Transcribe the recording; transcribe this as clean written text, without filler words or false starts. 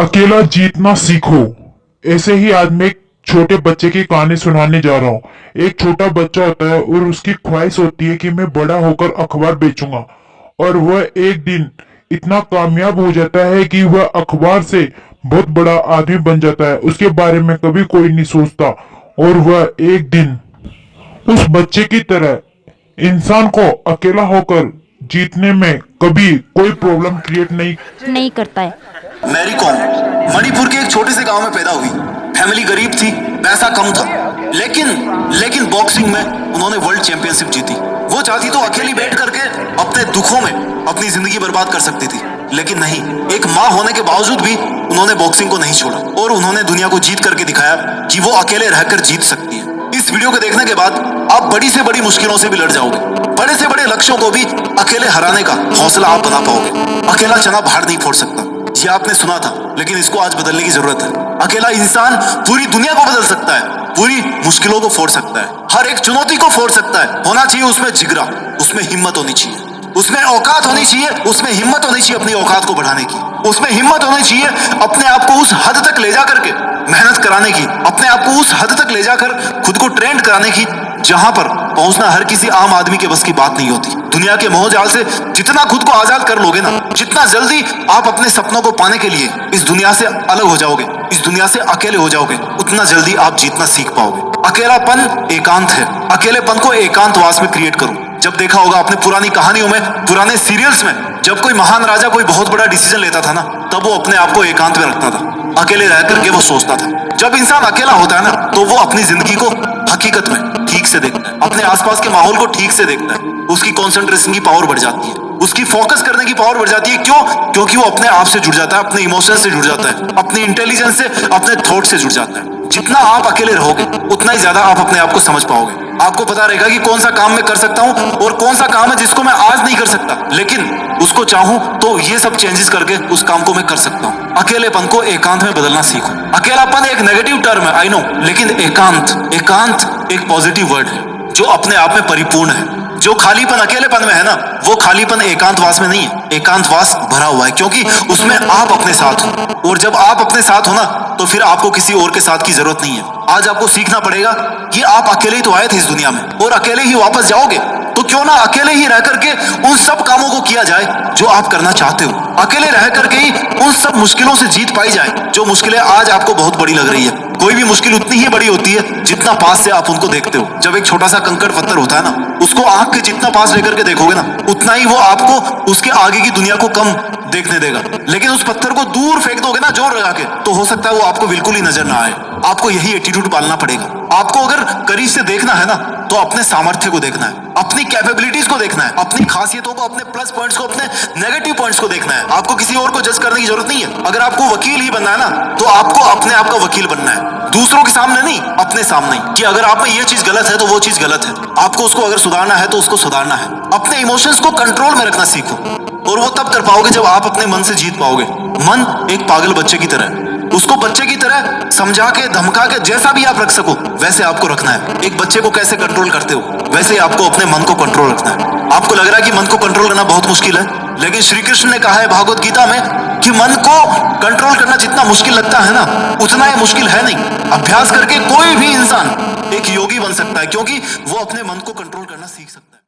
अकेला जीतना सीखो। ऐसे ही आज मैं एक छोटे बच्चे की कहानी सुनाने जा रहा हूँ। एक छोटा बच्चा होता है और उसकी ख्वाहिश होती है कि मैं बड़ा होकर अखबार बेचूंगा, और वह एक दिन इतना कामयाब हो जाता है कि वह अखबार से बहुत बड़ा आदमी बन जाता है। उसके बारे में कभी कोई नहीं सोचता, और वह एक दिन उस बच्चे की तरह इंसान को अकेला होकर जीतने में कभी कोई प्रॉब्लम क्रिएट नहीं करता है। मैरी कॉम मणिपुर के एक छोटे से गांव में पैदा हुई। फैमिली गरीब थी, पैसा कम था, लेकिन बॉक्सिंग में उन्होंने वर्ल्ड चैंपियनशिप जीती। वो चाहती तो अकेली बैठ करके अपने दुखों में अपनी जिंदगी बर्बाद कर सकती थी, लेकिन नहीं। एक माँ होने के बावजूद भी उन्होंने बॉक्सिंग को नहीं छोड़ा, और उन्होंने दुनिया को जीत करके दिखाया कि वो अकेले रहकर जीत सकती है। इस वीडियो को देखने के बाद आप बड़ी से बड़ी मुश्किलों से भी लड़ जाओगे। बड़े से बड़े लक्ष्यों को भी अकेले हराने का हौसला आप बना पाओगे। अकेला चना बाहर नहीं फोड़ सकता, ये आपने सुना था, लेकिन इसको आज बदलने की जरूरत है। अकेला इंसान पूरी दुनिया को बदल सकता है, पूरी मुश्किलों को फोड़ सकता है, हर एक चुनौती को फोड़ सकता है। होना चाहिए उसमें जिगरा, उसमें हिम्मत होनी चाहिए, उसमें औकात होनी चाहिए, उसमें हिम्मत होनी चाहिए अपनी औकात को बढ़ाने की, उसमें हिम्मत होनी चाहिए अपने आप को उस हद तक ले जा करके मेहनत कराने की, अपने आप को उस हद तक ले जाकर खुद को ट्रेंड कराने की जहां पर पहुंचना हर किसी आम आदमी के बस की बात नहीं होती। दुनिया के मोहजाल से जितना खुद को आजाद कर लोगे ना, जितना जल्दी आप अपने सपनों को पाने के लिए इस दुनिया से अलग हो जाओगे, इस दुनिया से अकेले हो जाओगे, उतना जल्दी आप जीतना सीख पाओगे। अकेलापन एकांत है, अकेलेपन को एकांतवास में क्रिएट करो। जब देखा होगा आपने पुरानी कहानियों में, पुराने सीरियल्स में, जब कोई महान राजा कोई बहुत बड़ा डिसीजन लेता था ना, तब वो अपने आप को एकांत में रखता था, अकेले रह करके वो सोचता था। जब इंसान अकेला होता है ना, तो वो अपनी जिंदगी को हकीकत में ठीक से देखता है, अपने आसपास के माहौल को ठीक से देखता है। उसकी कंसंट्रेशन की पावर बढ़ जाती है, उसकी फोकस करने की पावर बढ़ जाती है। क्यों? क्योंकि वो अपने आप से जुड़ जाता है, अपने इमोशन से जुड़ जाता है, अपनी इंटेलिजेंस से, अपने थॉट से जुड़ जाता है। जितना आप अकेले रहोगे, उतना ही ज्यादा आप अपने आप को समझ पाओगे। आपको पता रहेगा कि कौन सा काम मैं कर सकता हूं और कौन सा काम है जिसको मैं आज नहीं कर सकता, लेकिन उसको चाहूं तो ये सब चेंजेस करके उस काम को मैं कर सकता हूं। अकेलेपन को एकांत में बदलना सीखो। अकेलापन एक नेगेटिव टर्म है, आई नो, लेकिन एकांत एक पॉजिटिव वर्ड है जो अपने आप में परिपूर्ण है। जो खालीपन अकेलेपन में है ना, वो खालीपन एकांतवास में नहीं है, एकांतवास भरा हुआ है, क्योंकि उसमें आप अपने साथ हो। और जब आप अपने साथ हो ना, तो फिर आपको किसी और के साथ की जरूरत नहीं है। आज आपको सीखना पड़ेगा कि आप अकेले ही तो आए थे इस दुनिया में, और अकेले ही वापस जाओगे, तो क्यों ना अकेले ही रह करके उन सब कामों को किया जाए जो आप करना चाहते हो। अकेले रह करके ही उन सब मुश्किलों से जीत पाई जाए जो मुश्किलें आज आपको बहुत बड़ी लग रही है। कोई भी मुश्किल उतनी ही बड़ी होती है जितना पास से आप उनको देखते हो। जब एक छोटा सा कंकड़ पत्थर होता है ना, उसको आंख के जितना पास लेकर के देखोगे ना, उतना ही वो आपको उसके आगे की दुनिया को कम देखने देगा। लेकिन उस पत्थर को दूर फेंक दोगे ना जोर लगा के, तो हो सकता है वो आपको बिल्कुल ही नजर ना आए। आपको यही एटीट्यूड पालना पड़ेगा। आपको अगर करीब से देखना है ना, तो अपने सामर्थ्य को देखना है, अपनी कैपेबिलिटीज को देखना है, अपनी खासियतों को, अपने प्लस पॉइंट्स को, अपने नेगेटिव पॉइंट्स को देखना है। आपको किसी और को जज करने की जरूरत नहीं है। अगर आपको वकील ही बनना है ना, तो आपको अपने आप का वकील बनना है, दूसरों के सामने नहीं, अपने सामने, कि अगर आप में ये चीज गलत है तो वो चीज गलत है। आपको उसको अगर सुधारना है तो उसको सुधारना है। अपने इमोशंस को कंट्रोल में रखना सीखो, और वो तब कर पाओगे जब आप अपने मन से जीत पाओगे। मन एक पागल बच्चे की तरह है, उसको बच्चे की तरह समझा के, धमका के, जैसा भी आप रख सको वैसे आपको रखना है। एक बच्चे को कैसे कंट्रोल करते हो, वैसे ही आपको अपने मन को कंट्रोल रखना है। आपको लग रहा है कि मन को कंट्रोल करना बहुत मुश्किल है, लेकिन श्री कृष्ण ने कहा है भागवत गीता में कि मन को कंट्रोल करना जितना मुश्किल लगता है ना, उतना ही मुश्किल है नहीं। अभ्यास करके कोई भी इंसान एक योगी बन सकता है, क्योंकि वो अपने मन को कंट्रोल करना सीख सकता है।